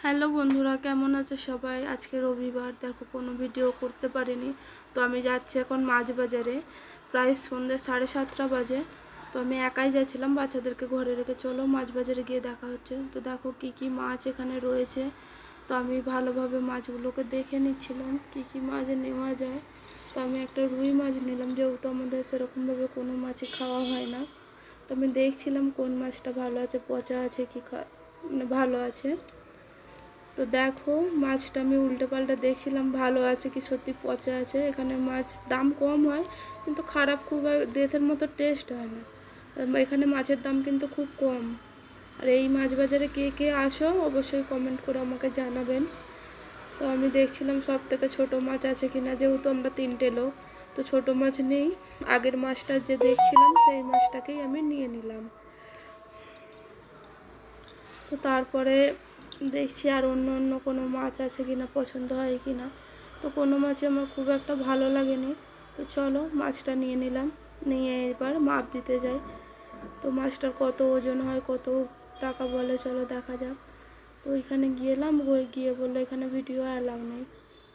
Hello বন্ধুরা, কেমন আছে সবাই? আজকে রবিবার, দেখো কোনো ভিডিও করতে পারিনি। তো আমি যাচ্ছি এখন মাছ বাজারে। প্রায় সন্ধ্যে 7:30 বাজে। তো আমি একাই যাচ্ছিলাম, বাচ্চাদেরকে ঘরে রেখে। চলো মাছ বাজারে গিয়ে দেখা হচ্ছে। তো দেখো কি কি মাছ এখানে রয়েছে। তো আমি ভালোভাবে মাছগুলোকে দেখে নিচ্ছিলাম কি কি মাছ নেওয়া যায়। তো আমি একটা রুই মাছ নিলাম, যেহেতু আমাদের সেরকমভাবে কোনো মাছই খাওয়া হয় না। তো আমি দেখছিলাম কোন মাছটা ভালো আছে, পচা আছে কি মানে ভালো আছে। তো দেখো মাছটা আমি উল্টে পাল্টে দেখছিলাম ভালো আছে কি সত্যি পচা আছে। এখানে মাছ দাম কম হয়, কিন্তু খারাপ খুব দেশের মতো টেস্ট হয় না। এখানে মাছের দাম কিন্তু খুব কম। আর এই মাছ বাজারে কে কে আসো অবশ্যই কমেন্ট করে আমাকে জানাবেন। তো আমি দেখছিলাম সব থেকে ছোটো মাছ আছে কিনা, যেহেতু আমরা 3টে লোক। তো ছোটো মাছ নেই, আগের মাছটা যে দেখছিলাম সেই মাছটাকেই আমি নিয়ে নিলাম। তো তারপরে দেখছি আর অন্য অন্য কোনো মাছ আছে কিনা, পছন্দ হয় কিনা। তো কোনো মাছই আমার খুব একটা ভালো লাগেনি। তো চলো মাছটা নিয়ে নিলাম, নিয়ে এবার মাপ দিতে যাই। তো মাছটার কত ওজন হয়, কত টাকা বলে, চলো দেখা যাক। তো ওইখানে গেলাম, গিয়ে বললো এখানে ভিডিও অ্যালাউ নেই।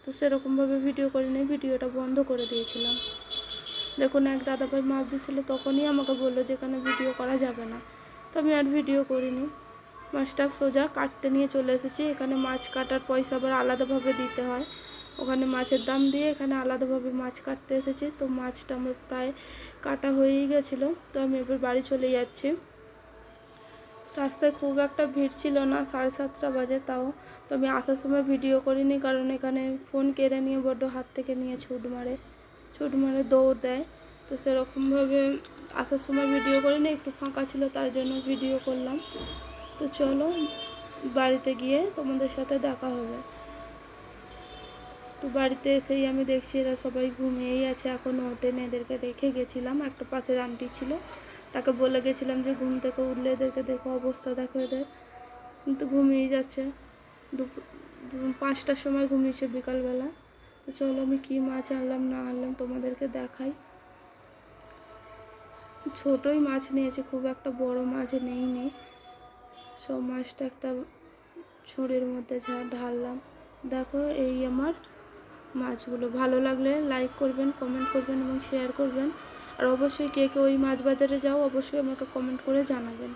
তো সেরকমভাবে ভিডিও করিনি, ভিডিওটা বন্ধ করে দিয়েছিলাম। দেখুন এক দাদাভাই মাপ দিচ্ছিলো, তখনই আমাকে বললো যে এখানে ভিডিও করা যাবে না। তো আমি আর ভিডিও করিনি। মাছটা সোজা কাটতে নিয়ে চলে এসেছি। এখানে মাছ কাটার পয়সা আবার আলাদাভাবে দিতে হয়। ওখানে মাছের দাম দিয়ে এখানে আলাদাভাবে মাছ কাটতে এসেছি। তো মাছটা আমার প্রায় কাটা হয়েই গেছিলো। তো আমি এবার বাড়ি চলে যাচ্ছি। রাস্তায় খুব একটা ভিড় ছিল না, 7:30 বাজে তাও। তো আমি আসার সময় ভিডিও করিনি, কারণ এখানে ফোন কেড়ে নিয়ে বড্ড হাত থেকে নিয়ে ছুট মারে দৌড় দেয়। তো সেরকমভাবে আসার সময় ভিডিও করিনি, একটু ফাঁকা ছিল তার জন্য ভিডিও করলাম। তো চলো বাড়িতে গিয়ে তোমাদের সাথে দেখা হবে। তো বাড়িতে এসেই আমি দেখছি এরা সবাই ঘুমিয়েই আছে, এখনও ওঠেনি। এদেরকে রেখে গেছিলাম, একটা পাশের আন্টি ছিল, তাকে বলে গেছিলাম যে ঘুম থেকে উঠলে এদেরকে দেখো, অবস্থা দেখো এদের, কিন্তু ঘুমিয়েই যাচ্ছে। 5টার সময় ঘুমিয়েছে বিকালবেলা। তো চলো আমি কী মাছ আনলাম না আনলাম তোমাদেরকে দেখাই। ছোটোই মাছ নিয়েছি, খুব একটা বড় মাছ নেইনি। সব মাছটা একটা ঝুড়ির মধ্যে ঢাললাম। দেখো এই আমার মাছগুলো। ভালো লাগলে লাইক করবেন, কমেন্ট করবেন এবং শেয়ার করবেন। আর অবশ্যই কে কে ওই মাছ বাজারে যাও অবশ্যই আমাকে কমেন্ট করে জানাবেন।